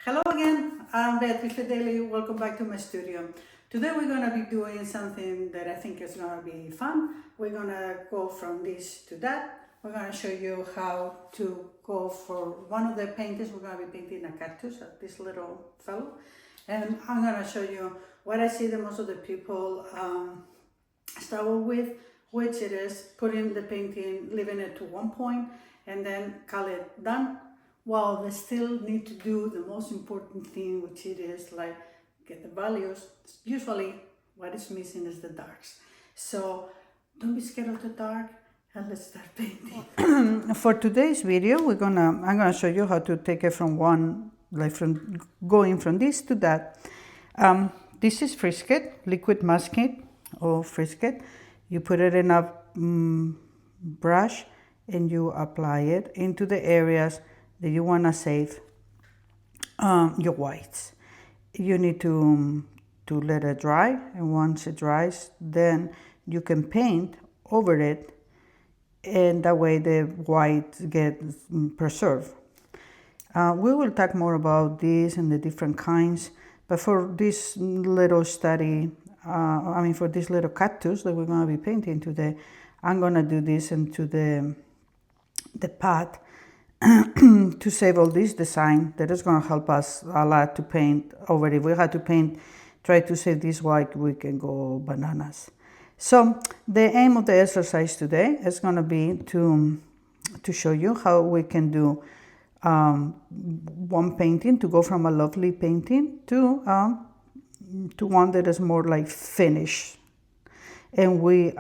Hello again, I'm Beatrice Daily. Welcome back to my studio. Today we're going to be doing something that I think is going to be fun. We're going to go from this to that. We're going to show you how to go for one of the paintings. We're going to be painting a cactus, this little fellow. And I'm going to show you what I see that most of the people struggle with, which it is putting the painting, leaving it to one point, and then call it done. While they still need to do the most important thing, which it is like get the values. Usually what is missing is the darks. So don't be scared of the dark and let's start painting. For today's video, I'm gonna show you how to take it from one, like from going from this to that. This is frisket, liquid masking or frisket. You put it in a brush and you apply it into the areas that you want to save your whites. You need to let it dry, and once it dries, then you can paint over it, and that way the white gets preserved. We will talk more about this and the different kinds, but for this little study, for this little cactus that we're going to be painting today, I'm going to do this into the pot to save all this design that is going to help us a lot to paint over. If we had to try to save this white, we can go bananas. So the aim of the exercise today is going to be to show you how we can do one painting, to go from a lovely painting to one that is more like finished. And we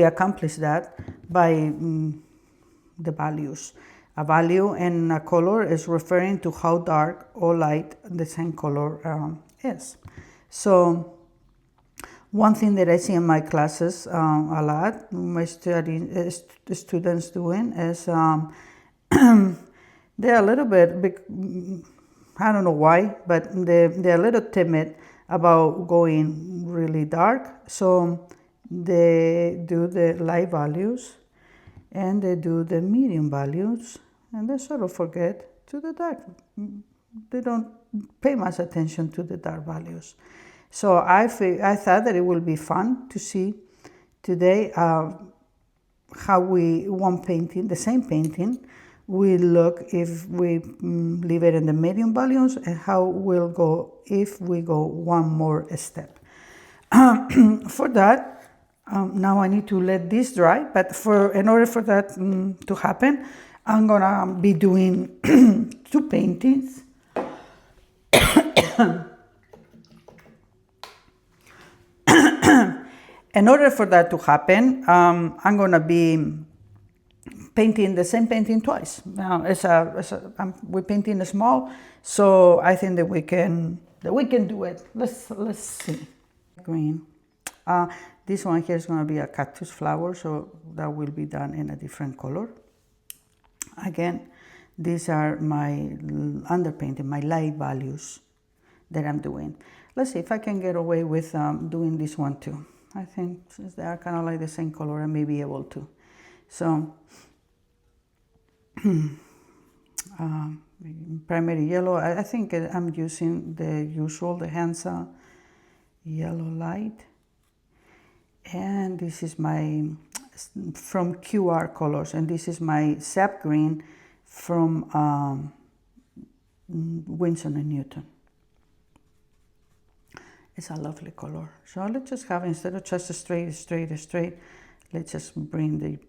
accomplish that by the values. A value and a color is referring to how dark or light the same color is. So one thing that I see in my classes a lot, my students doing is they're a little bit, I don't know why, but they're a little timid about going really dark. So they do the light values and they do the medium values, and they sort of forget to the dark. They don't pay much attention to the dark values. So I thought that it will be fun to see today how one painting, the same painting, will look if we leave it in the medium values, and how we'll go if we go one more step. For that, now I need to let this dry, but in order for that to happen, I'm gonna be doing two paintings. In order for that to happen, I'm gonna be painting the same painting twice. Now we're painting small, so I think that we can do it. Let's see. Green. This one here is going to be a cactus flower, so that will be done in a different color. Again, these are my underpainting, my light values that I'm doing. Let's see if I can get away with doing this one too. I think since they are kind of like the same color, I may be able to. So, primary yellow, I think I'm using the Hansa yellow light. And this is my from QR Colors, and this is my sap green from Winsor and Newton. It's a lovely color. So let's just have, instead of just a straight, let's just bring the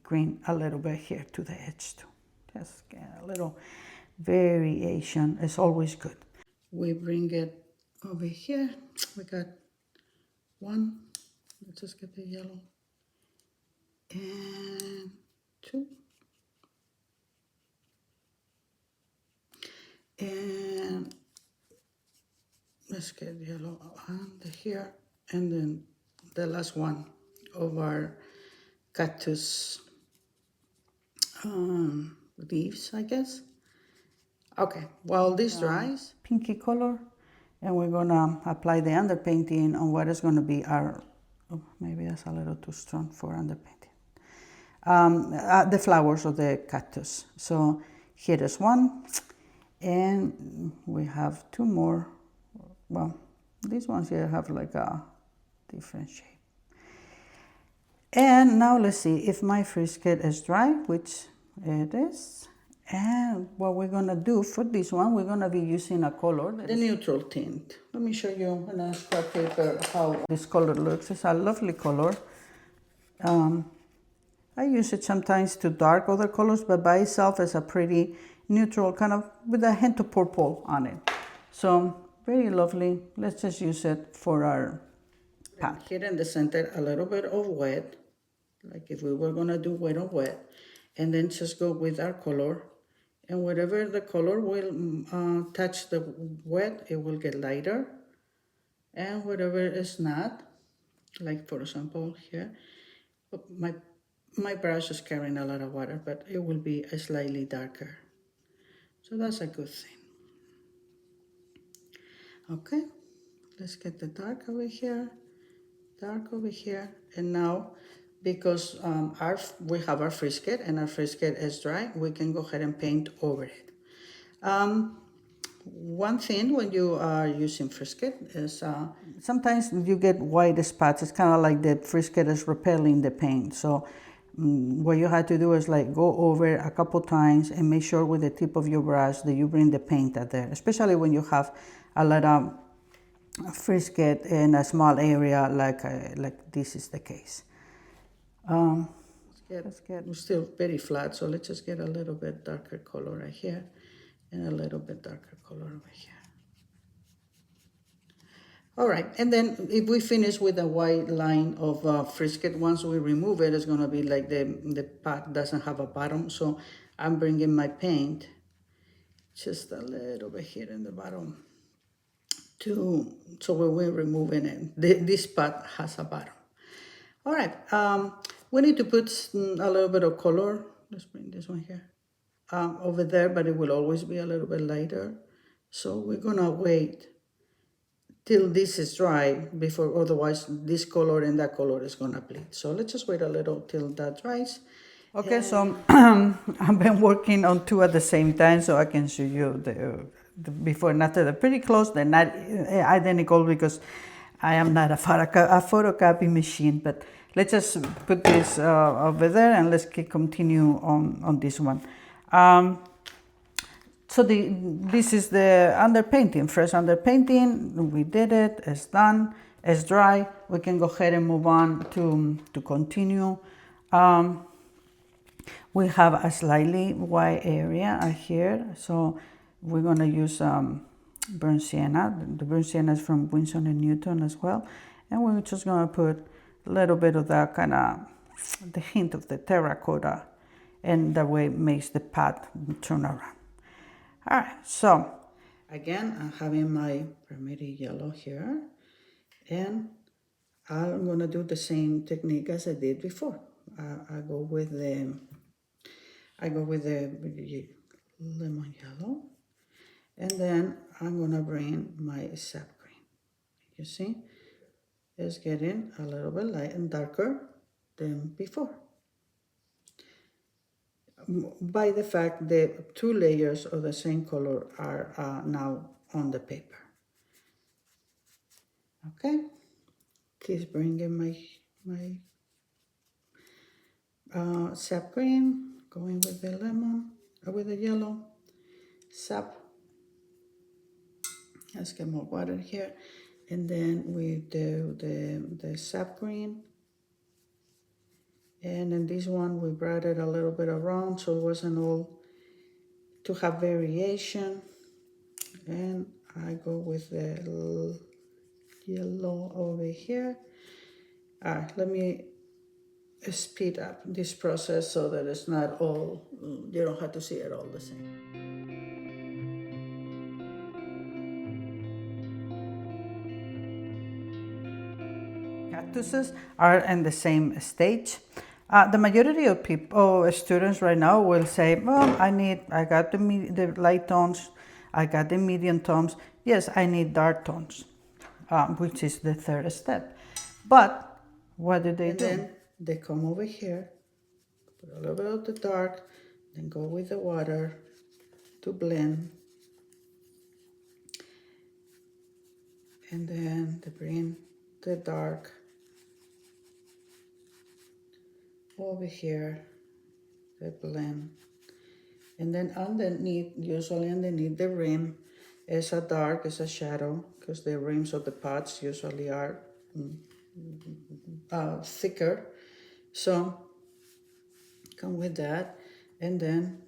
green a little bit here to the edge too. Just get a little variation. It's always good. We bring it over here. We got one, let's just get the yellow, and two, and let's get yellow under here, and then the last one of our cactus leaves, I guess. Okay, while this dries, pinky color, and we're gonna apply the underpainting on what is gonna be our, maybe that's a little too strong for underpainting. The flowers of the cactus. So Here is one, and we have two more. Well, these ones here have like a different shape. And now let's see if my frisket is dry, which it is. And what we're gonna do for this one, we're gonna be using a color, the neutral tint. Let me show you on a scrap paper how this color looks. It's a lovely color. I use it sometimes to dark other colors, but by itself it's a pretty neutral, kind of with a hint of purple on it. So very lovely. Let's just use it for our pack. Here in the center, a little bit of wet, like if we were gonna do wet on wet, and then just go with our color. And whatever the color will touch the wet, it will get lighter. And whatever is not, like for example here, my brush is carrying a lot of water, but it will be slightly darker. So that's a good thing. Okay, let's get the dark over here, and now because we have our frisket and our frisket is dry, we can go ahead and paint over it. One thing when you are using frisket is sometimes you get white spots. It's kind of like the frisket is repelling the paint. So what you have to do is like go over a couple times and make sure with the tip of your brush that you bring the paint out there, especially when you have a lot of frisket in a small area like this is the case. We're still very flat, so let's just get a little bit darker color right here and a little bit darker color over here. All right, and then if we finish with a white line of frisket, once we remove it, it's gonna be like the pot doesn't have a bottom, so I'm bringing my paint just a little bit here in the bottom so when we're removing it, this pot has a bottom. All right, we need to put a little bit of color. Let's bring this one here over there, but it will always be a little bit lighter. So we're gonna wait till this is dry before, otherwise this color and that color is gonna bleed. So let's just wait a little till that dries. Okay, so I've been working on two at the same time, so I can show you the before and after. They're pretty close. They're not identical because I am not a photocopy machine, but let's just put this over there and let's continue on this one. So this is the underpainting, fresh underpainting. We did it, it's done, it's dry. We can go ahead and move on to continue. We have a slightly white area here, so we're gonna use burnt sienna. The burnt sienna is from Winsor and Newton as well. And we're just gonna put a little bit of that kind of, the hint of the terracotta, and that way it makes the pot turn around. All right, so again, I'm having my primary yellow here, and I'm gonna do the same technique as I did before. I go with the lemon yellow, and then I'm gonna bring my sap green. You see, it's getting a little bit light and darker than before. By the fact that two layers of the same color are now on the paper. Okay, keep bringing my sap green, going with the lemon, with the yellow sap. Let's get more water here, and then we do the sap green. And in this one, we brought it a little bit around so it wasn't all to have variation. And I go with the yellow over here. All right, let me speed up this process so that it's not all, you don't have to see it all the same. Cactuses are in the same stage. The majority of people, students right now will say, well, I got the light tones, I got the medium tones. Yes, I need dark tones, which is the third step. But what do? Then they come over here, put a little bit of the dark, then go with the water, to blend. And then to bring the dark over here, the blend. And then underneath, usually underneath the rim, is a dark, is a shadow, because the rims of the pots usually are thicker. So come with that, and then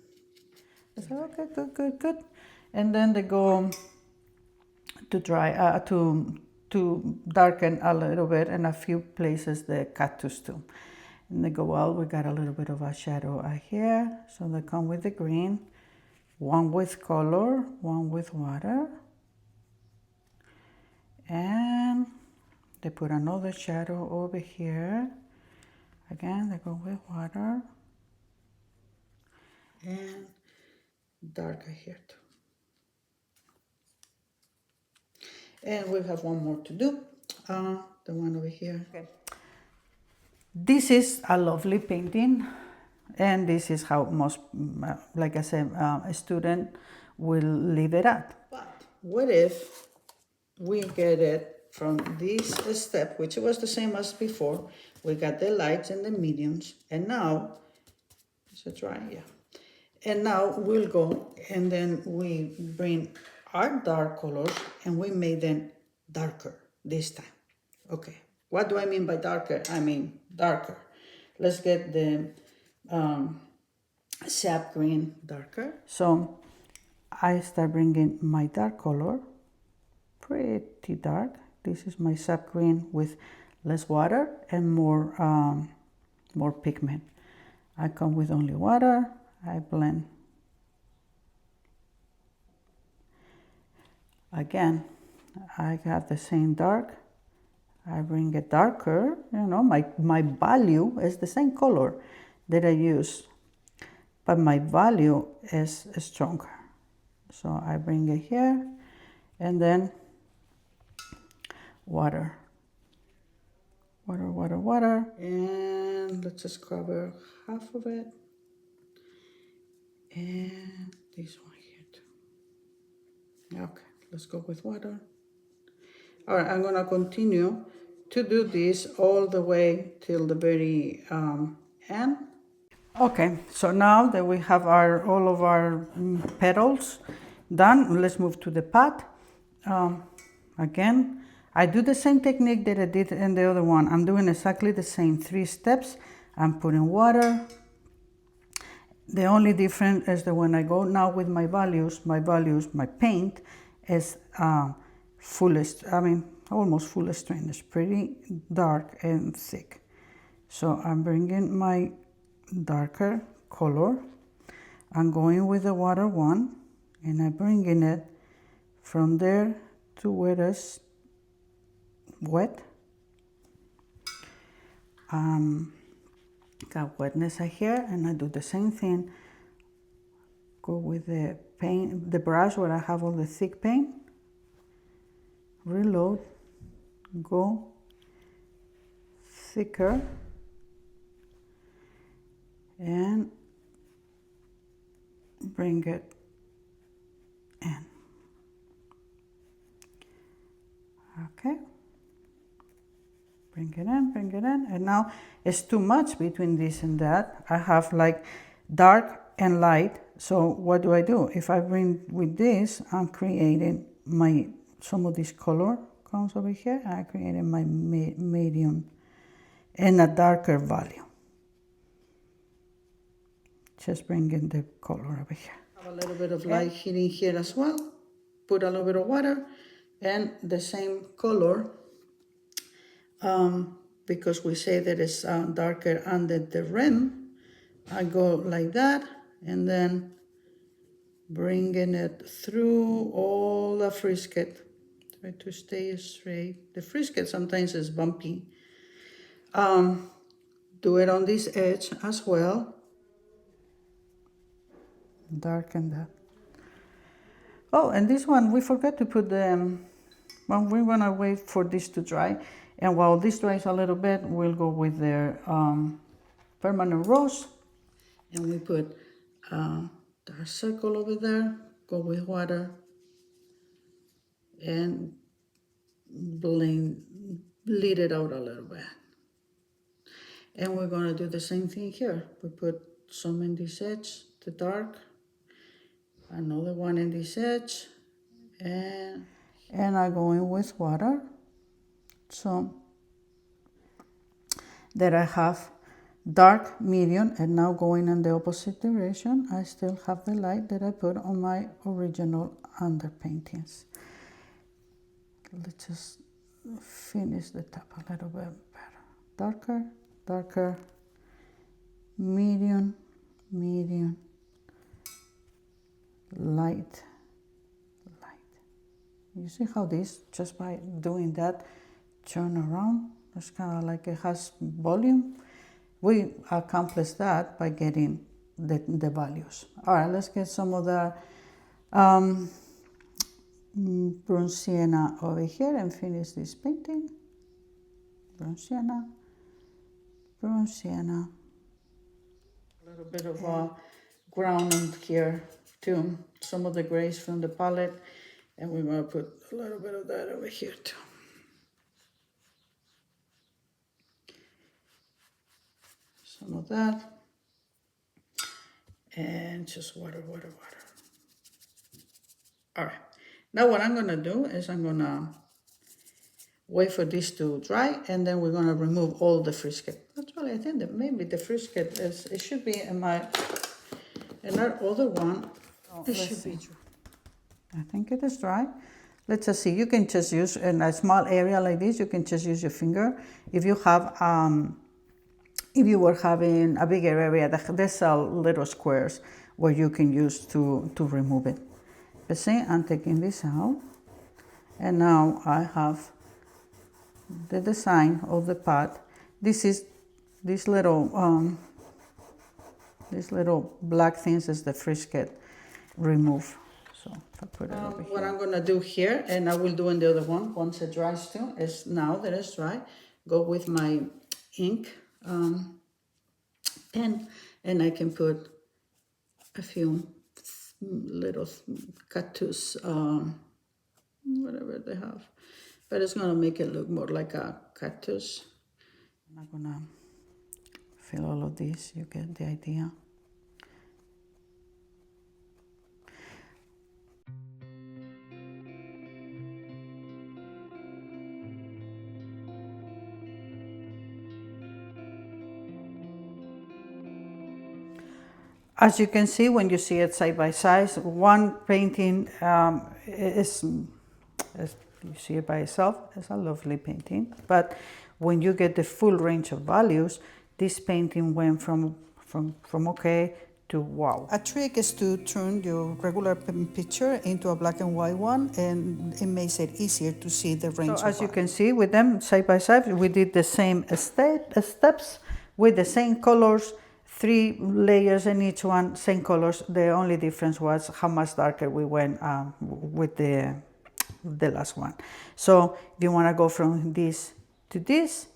I said, okay, good. And then they go to dry, to darken a little bit, and a few places the cactus too. And they go, well, we got a little bit of a shadow here, so they come with the green, one with color, one with water, and they put another shadow over here. Again, they go with water, and darker here too. And we have one more to do, the one over here. Okay. This is a lovely painting, and this is how most, like I said, a student will leave it at. But what if we get it from this step, which was the same as before? We got the lights and the mediums, and now, is it dry? Yeah. And now we'll go, and then we bring our dark colors, and we make them darker this time. Okay, what do I mean by darker? I mean darker. Let's get the sap green darker. So I start bringing my dark color, pretty dark. This is my sap green with less water and more pigment. I come with only water, I blend. Again, I have the same dark, I bring it darker, you know, my value is the same color that I use, but my value is stronger. So I bring it here, and then water, and let's just cover half of it, and this one here too. Okay, let's go with water. All right, I'm gonna continue to do this all the way till the very end. Okay, so now that we have all of our petals done, let's move to the pot. Again, I do the same technique that I did in the other one. I'm doing exactly the same 3 steps. I'm putting water. The only difference is that when I go now with my values, my paint is almost full strength. It's pretty dark and thick. So I'm bringing my darker color. I'm going with the water one, and I'm bringing it from there to where it's wet. Got wetness here, and I do the same thing. Go with the paint, the brush where I have all the thick paint. Reload, go thicker, and bring it in. Okay. Bring it in, and now it's too much between this and that. I have like dark and light, so what do I do? If I bring with this, I'm creating some of this color comes over here, and I'm creating my medium and a darker value. Just bringing the color over here. Have a little bit of light hitting here as well. Put a little bit of water and the same color. Because we say that it's darker under the rim, I go like that, and then bringing it through all the frisket. Try to stay straight. The frisket sometimes is bumpy. Do it on this edge as well. Darken that. Oh, and this one, we forgot to put the, well, we're gonna wait for this to dry. And while this dries a little bit, we'll go with the permanent rose. And we put dark circle over there, go with water, and bleed it out a little bit. And we're gonna do the same thing here. We put some in this edge, the dark, another one in this edge, and I go in with water. So that I have dark, medium, and now going in the opposite direction, I still have the light that I put on my original underpaintings. Let's just finish the top a little bit better. Darker, darker, medium, medium, light, light. You see how this, just by doing that, turn around? It's kind of like it has volume. We accomplish that by getting the values. All right, let's get some of the brown sienna over here and finish this painting. Brown sienna, brown sienna. A little bit of ground in here too. Some of the grays from the palette, and we're gonna put a little bit of that over here too. Some of that, and just water, water, water. All right, now what I'm gonna do is I'm gonna wait for this to dry, and then we're gonna remove all the frisket. Actually, I think that maybe the frisket is, it should be in my, in that other one, it should be dry. I think it is dry. Let's just see, you can just use, in a small area like this, you can just use your finger. If you have, if you were having a bigger area, there's little squares where you can use to remove it. But see, I'm taking this out, and now I have the design of the pot. This is this little black things is the frisket remove. So if I put it over here. What I'm gonna do here, and I will do in the other one once it dries too, is now that it's dry, go with my ink pen, and I can put a few little cactus, whatever they have, but it's gonna make it look more like a cactus. I'm not gonna fill all of this, you get the idea. As you can see, when you see it side by side, one painting is you see it by itself, it's a lovely painting. But when you get the full range of values, this painting went from okay to wow. A trick is to turn your regular picture into a black and white one, and it makes it easier to see the range. So as you can see with them side by side, we did the same steps with the same colors. 3 layers in each one, same colors. The only difference was how much darker we went with the last one. So if you want to go from this to this,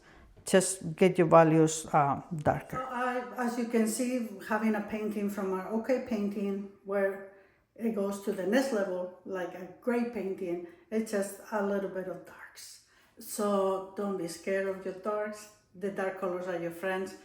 just get your values darker. So as you can see, having a painting from our okay painting where it goes to the next level, like a great painting, it's just a little bit of darks. So don't be scared of your darks. The dark colors are your friends.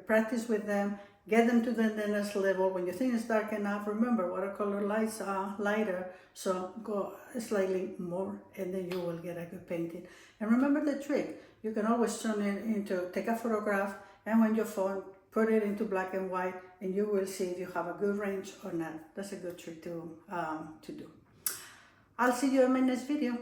Practice with them, get them to the next level. When you think it's dark enough, remember watercolor lights are lighter, so go slightly more, and then you will get a good painting. And remember the trick, you can always turn it into, take a photograph, and when your phone, put it into black and white, and you will see if you have a good range or not. That's a good trick to do. I'll see you in my next video.